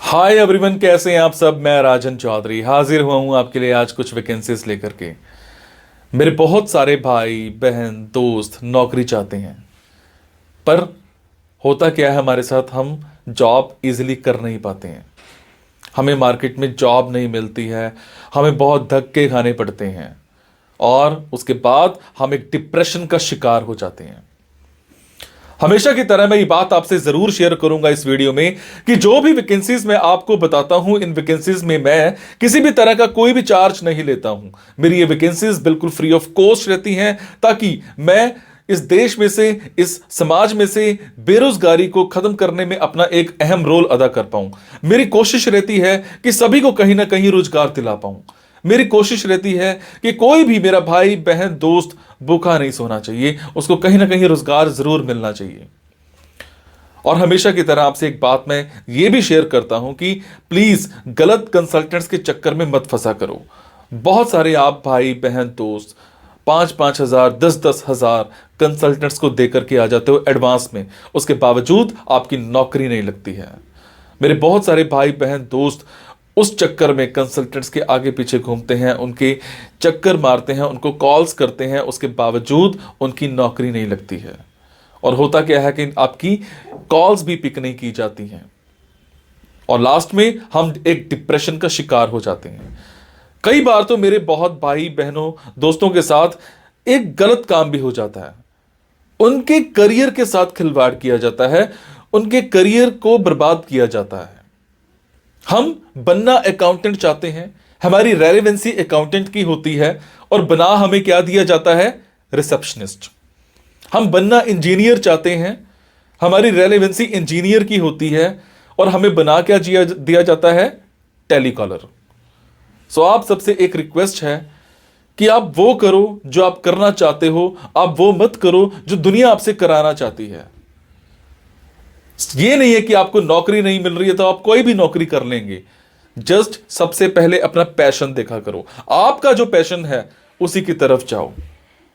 Hi everyone, कैसे हैं आप सब। मैं राजन चौधरी हाजिर हुआ हूं आपके लिए आज कुछ वैकेंसीज लेकर के। मेरे बहुत सारे भाई बहन दोस्त नौकरी चाहते हैं, पर होता क्या है हमारे साथ, हम जॉब इजीली कर नहीं पाते हैं। हमें मार्केट में जॉब नहीं मिलती है, हमें बहुत धक्के खाने पड़ते हैं और उसके बाद हम एक डिप्रेशन का शिकार हो जाते हैं। हमेशा की तरह मैं ये बात आपसे जरूर शेयर करूंगा इस वीडियो में कि जो भी वैकेंसीज मैं आपको बताता हूं, इन वैकेंसीज में मैं किसी भी तरह का कोई भी चार्ज नहीं लेता हूं। मेरी ये वैकेंसीज बिल्कुल फ्री ऑफ कॉस्ट रहती हैं, ताकि मैं इस देश में से, इस समाज में से बेरोजगारी को खत्म करने में अपना एक अहम रोल अदा कर पाऊं। मेरी कोशिश रहती है कि सभी को कहीं ना कहीं रोजगार दिला पाऊं। मेरी कोशिश रहती है कि कोई भी मेरा भाई बहन दोस्त भूखा नहीं सोना चाहिए, उसको कहीं ना कहीं रोजगार जरूर मिलना चाहिए। और हमेशा की तरह आपसे एक बात मैं ये भी शेयर करता हूं कि प्लीज गलत कंसल्टेंट्स के चक्कर में मत फंसा करो। बहुत सारे आप भाई बहन दोस्त 5,000 10,000 कंसल्टेंट्स को देकर के आ जाते हो एडवांस में, उसके बावजूद आपकी नौकरी नहीं लगती है। मेरे बहुत सारे भाई बहन दोस्त उस चक्कर में कंसल्टेंट्स के आगे पीछे घूमते हैं, उनके चक्कर मारते हैं, उनको कॉल्स करते हैं, उसके बावजूद उनकी नौकरी नहीं लगती है। और होता क्या है कि आपकी कॉल्स भी पिक नहीं की जाती हैं और लास्ट में हम एक डिप्रेशन का शिकार हो जाते हैं। कई बार तो मेरे बहुत भाई बहनों दोस्तों के साथ एक गलत काम भी हो जाता है। उनके करियर के साथ खिलवाड़ किया जाता है, उनके करियर को बर्बाद किया जाता है। हम बनना अकाउंटेंट चाहते हैं, हमारी रेलेवेंसी अकाउंटेंट की होती है और बना हमें क्या दिया जाता है, रिसेप्शनिस्ट। हम बनना इंजीनियर चाहते हैं, हमारी रेलेवेंसी इंजीनियर की होती है और हमें बना क्या दिया जाता है, टेलीकॉलर। सो आप सबसे एक रिक्वेस्ट है कि आप वो करो जो आप करना चाहते हो, आप वो मत करो जो दुनिया आपसे कराना चाहती है। ये नहीं है कि आपको नौकरी नहीं मिल रही है तो आप कोई भी नौकरी कर लेंगे। जस्ट सबसे पहले अपना पैशन देखा करो, आपका जो पैशन है उसी की तरफ जाओ।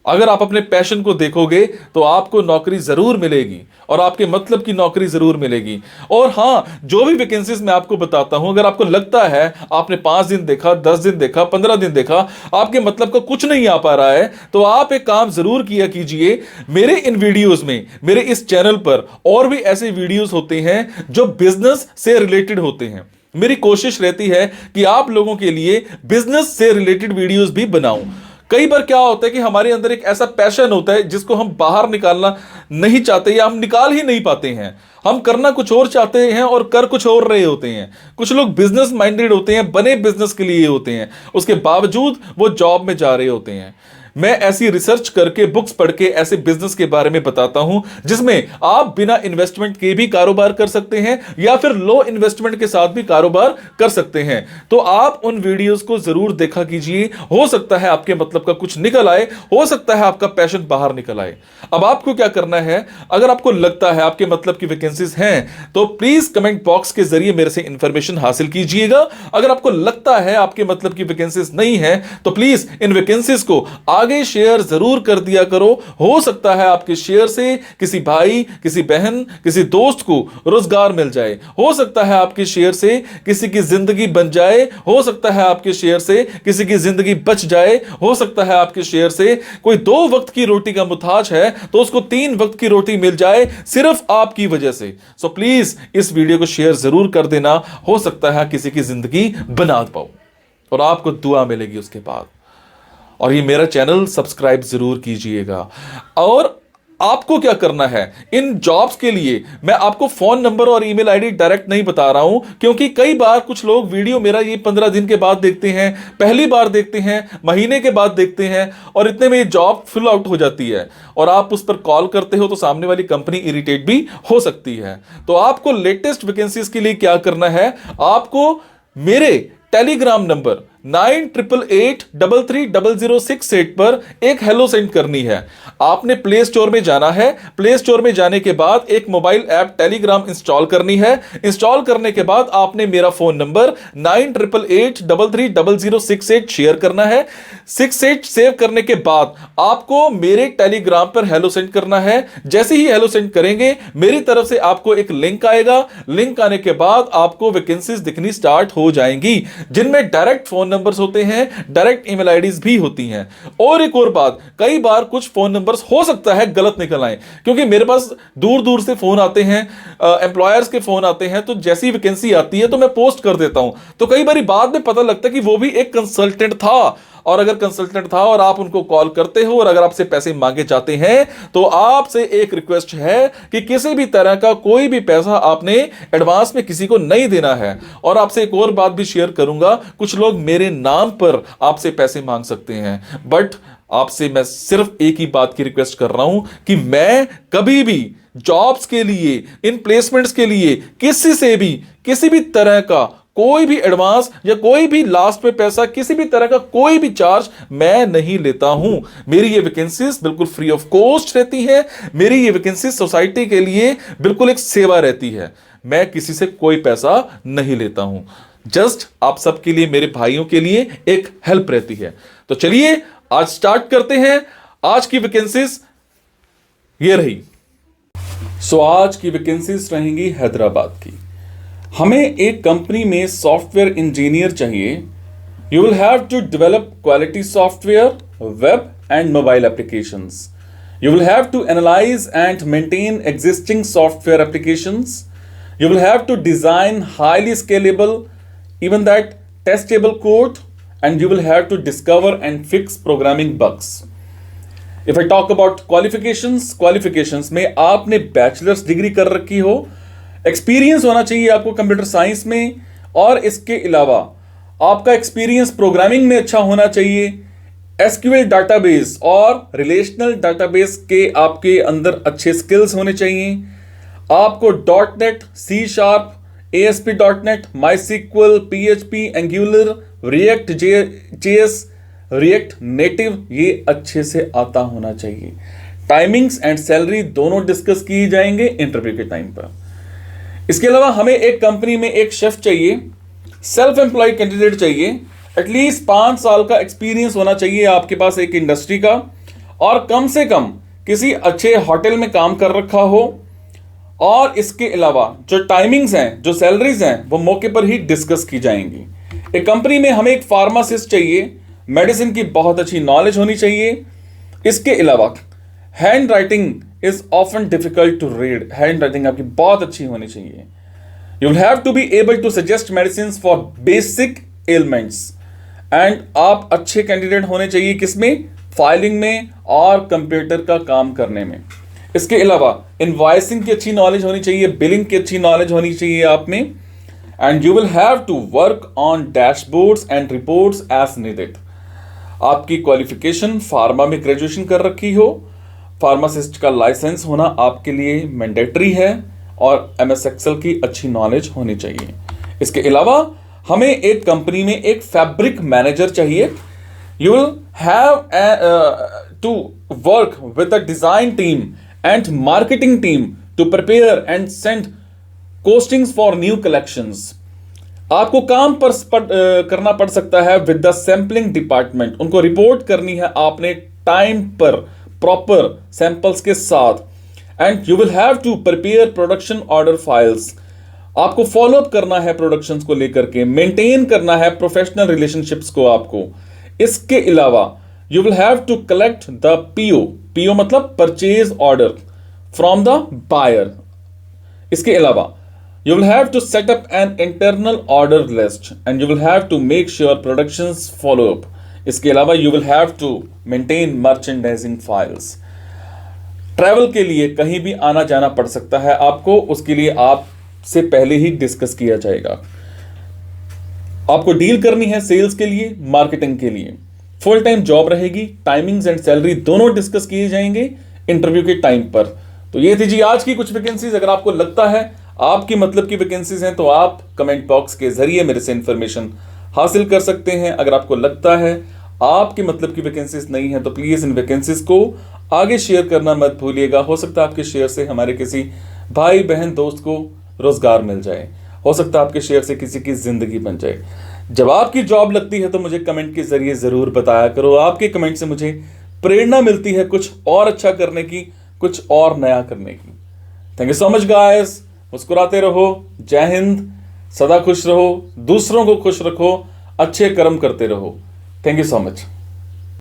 अगर आप अपने पैशन को देखोगे तो आपको नौकरी जरूर मिलेगी और आपके मतलब की नौकरी जरूर मिलेगी। और हां, जो भी वैकेंसीज मैं आपको बताता हूं, अगर आपको लगता है आपने 5 दिन देखा, 10 दिन देखा, 15 दिन देखा, आपके मतलब का कुछ नहीं आ पा रहा है, तो आप एक काम जरूर किया कीजिए। मेरे इन वीडियोस में, मेरे इस चैनल पर और भी ऐसे वीडियोस होते हैं जो बिजनेस से रिलेटेड होते हैं। मेरी कोशिश रहती है कि आप लोगों के लिए बिजनेस से रिलेटेड वीडियोस भी बनाऊं। कई बार क्या होता है कि हमारे अंदर एक ऐसा पैशन होता है जिसको हम बाहर निकालना नहीं चाहते या हम निकाल ही नहीं पाते हैं। हम करना कुछ और चाहते हैं और कर कुछ और रहे होते हैं। कुछ लोग बिजनेस माइंडेड होते हैं, बने बिजनेस के लिए होते हैं, उसके बावजूद वो जॉब में जा रहे होते हैं। मैं ऐसी रिसर्च करके, बुक्स पढ़ के ऐसे बिजनेस के बारे में बताता हूं जिसमें आप बिना इन्वेस्टमेंट के भी कारोबार कर सकते हैं या फिर लो इन्वेस्टमेंट के साथ भी कारोबार कर सकते हैं। तो आप उन वीडियोस को जरूर देखा कीजिए। हो सकता है आपके मतलब का कुछ निकल आए, हो सकता है आपका पैशन बाहर निकल आए। अब आपको क्या करना है, अगर आपको लगता है आपके मतलब की वैकेंसीज हैं तो प्लीज कमेंट बॉक्स के जरिए मेरे से इंफॉर्मेशन हासिल कीजिएगा। अगर आपको लगता है आपके मतलब की वैकेंसीज नहीं है तो प्लीज इन वैकेंसीज को आगे शेयर जरूर कर दिया करो। हो सकता है आपके शेयर से किसी भाई, किसी बहन, किसी दोस्त को रोजगार मिल जाए। हो सकता है आपके शेयर से किसी की जिंदगी बन जाए। हो सकता है आपके शेयर से किसी की जिंदगी बच जाए। हो सकता है आपके शेयर से कोई 2 वक्त की रोटी का मुताज है तो उसको 3 वक्त की रोटी मिल जाए, सिर्फ आपकी वजह से। सो प्लीज इस वीडियो को शेयर जरूर कर देना। हो सकता है किसी की जिंदगी बना पाओ और आपको दुआ मिलेगी उसके बाद। और ये मेरा चैनल सब्सक्राइब जरूर कीजिएगा। और आपको क्या करना है, इन जॉब्स के लिए मैं आपको फोन नंबर और ईमेल आईडी डायरेक्ट नहीं बता रहा हूं, क्योंकि कई बार कुछ लोग वीडियो मेरा ये 15 दिन के बाद देखते हैं, पहली बार देखते हैं, महीने के बाद देखते हैं और इतने में ये जॉब फिल आउट हो जाती है और आप उस पर कॉल करते हो तो सामने वाली कंपनी इरिटेट भी हो सकती है। तो आपको लेटेस्ट वैकेंसीज के लिए क्या करना है, आपको मेरे टेलीग्राम नंबर 9888330068 पर एक हेलो सेंड करनी है। आपने प्ले स्टोर में जाना है, प्ले स्टोर में जाने के बाद एक मोबाइल ऐप टेलीग्राम इंस्टॉल करनी है। इंस्टॉल करने के बाद आपने मेरा फोन नंबर 9888330068 शेयर करना है। 68 सेव करने के बाद आपको मेरे टेलीग्राम पर हेलो सेंड करना है। जैसे ही हेलो सेंड करेंगे मेरी तरफ से आपको एक लिंक आएगा। लिंक आने के बाद आपको वैकेंसीज दिखनी स्टार्ट हो जाएंगी, जिनमें डायरेक्ट फोन नंबर्स होते हैं, डायरेक्ट ईमेल आईडीज भी होती हैं। और एक और बात, कई बार कुछ फोन नंबर्स हो सकता है गलत निकल आए, क्योंकि मेरे पास दूर दूर से फोन आते हैं, एम्प्लॉयर्स के फोन आते हैं, तो जैसी वैकेंसी आती है तो मैं पोस्ट कर देता हूं। तो कई बार बाद में पता लगता है कि वो भी एक कंसल्टेंट था, और अगर कंसल्टेंट था और आप उनको कॉल करते हो और अगर आपसे पैसे मांगे जाते हैं, तो आपसे एक रिक्वेस्ट है कि किसी भी तरह का कोई भी पैसा आपने एडवांस में किसी को नहीं देना है। और आपसे एक और बात भी शेयर करूंगा, कुछ लोग मेरे नाम पर आपसे पैसे मांग सकते हैं, बट आपसे मैं सिर्फ एक ही बात की रिक्वेस्ट कर रहा हूं कि मैं कभी भी जॉब्स के लिए, इन प्लेसमेंट्स के लिए किसी से भी किसी भी तरह का कोई भी एडवांस या कोई भी लास्ट में पैसा, किसी भी तरह का कोई भी चार्ज मैं नहीं लेता हूं। मेरी ये वैकेंसीज बिल्कुल फ्री ऑफ कॉस्ट रहती है। मेरी ये वैकेंसीज सोसाइटी के लिए बिल्कुल एक सेवा रहती है। मैं किसी से कोई पैसा नहीं लेता हूं, जस्ट आप सबके लिए, मेरे भाइयों के लिए एक हेल्प रहती है। तो चलिए आज स्टार्ट करते हैं। आज की वैकेंसीज ये रही। आज की वैकेंसीज रहेंगी हैदराबाद की। हमें एक कंपनी में सॉफ्टवेयर इंजीनियर चाहिए। You will have to develop quality software, web and mobile applications. You will have to analyse and maintain existing software applications. You will have to design highly scalable, even that testable code, and you will have to discover and fix programming bugs. If I talk about qualifications में आपने bachelors degree कर रखी हो, experience होना चाहिए आपको computer science में, और इसके अलावा आपका एक्सपीरियंस प्रोग्रामिंग में अच्छा होना चाहिए। एसक्यूएल डाटाबेस और रिलेशनल डाटाबेस के आपके अंदर अच्छे स्किल्स होने चाहिए। आपको .NET, C#, ASP.NET, MySQL, PHP, Angular, React JS, React Native ये अच्छे से आता होना चाहिए। टाइमिंग्स एंड सैलरी दोनों डिस्कस किए जाएंगे इंटरव्यू के टाइम पर। इसके अलावा हमें एक कंपनी में एक शेफ चाहिए, सेल्फ एम्प्लॉयड कैंडिडेट चाहिए। एटलीस्ट 5 साल का एक्सपीरियंस होना चाहिए आपके पास एक इंडस्ट्री का, और कम से कम किसी अच्छे होटल में काम कर रखा हो। और इसके अलावा जो टाइमिंग्स हैं, जो सैलरीज हैं, वो मौके पर ही डिस्कस की जाएंगी। एक कंपनी में हमें एक फार्मासिस्ट चाहिए, मेडिसिन की बहुत अच्छी नॉलेज होनी चाहिए। इसके अलावा hand writing is often difficult to read, hand writing आपकी बहुत अच्छी होनी चाहिए। You will have to be able to suggest medicine for basic elements, and आप अच्छे कैंडिडेट होने चाहिए किसमें, फाइलिंग में और कंप्यूटर का काम करने में। इसके अलावा इनवॉइसिंग की अच्छी नॉलेज होनी चाहिए, बिलिंग की अच्छी नॉलेज होनी चाहिए आप में, and you will have to work on dashboards and reports as needed. आपकी क्वालिफिकेशन फार्मा में ग्रेजुएशन कर रखी हो, फार्मासिस्ट का लाइसेंस होना आपके लिए मैंडेटरी है, और MS एक्सेल की अच्छी नॉलेज होनी चाहिए। इसके अलावा हमें एक कंपनी में एक फैब्रिक मैनेजर चाहिए। You will have to work with the design team and marketing team to prepare and send costings for new collections. आपको काम पर करना पड़ सकता है विद द सैंपलिंग डिपार्टमेंट, उनको रिपोर्ट करनी है आपने टाइम पर प्रॉपर सैंपल्स के साथ, and you will have to prepare production order files. आपको फॉलोअप करना है प्रोडक्शंस को लेकर के, मेंटेन करना है प्रोफेशनल रिलेशनशिप्स को आपको। इसके अलावा you will have to collect the PO मतलब purchase order from the buyer. इसके अलावा you will have to set up an internal order list and you will have to make sure productions follow up. इसके अलावा you will have to maintain merchandising files. Travel के लिए कहीं भी आना जाना पड़ सकता है आपको, उसके लिए आपसे पहले ही डिस्कस किया जाएगा। आपको डील करनी है सेल्स के लिए, मार्केटिंग के लिए। फुल टाइम जॉब रहेगी, टाइमिंग्स एंड सैलरी दोनों डिस्कस किए जाएंगे इंटरव्यू के टाइम पर। तो ये थी जी आज की कुछ वैकेंसीज। अगर आपको लगता है आपकी मतलब की वैकेंसीज हैं तो आप कमेंट बॉक्स के जरिए मेरे से इंफॉर्मेशन हासिल कर सकते हैं। अगर आपको लगता है आपके मतलब की वैकेंसीज नहीं है तो प्लीज इन वैकेंसीज को आगे शेयर करना मत भूलिएगा। हो सकता है आपके शेयर से हमारे किसी भाई बहन दोस्त को रोजगार मिल जाए, हो सकता है आपके शेयर से किसी की जिंदगी बन जाए। जब आपकी जॉब लगती है तो मुझे कमेंट के जरिए जरूर बताया करो। आपके कमेंट से मुझे प्रेरणा मिलती है कुछ और अच्छा करने की, कुछ और नया करने की। Thank you so much guys. मुस्कुराते रहो। जय हिंद। सदा खुश रहो, दूसरों को खुश रखो, अच्छे कर्म करते रहो। Thank you so much.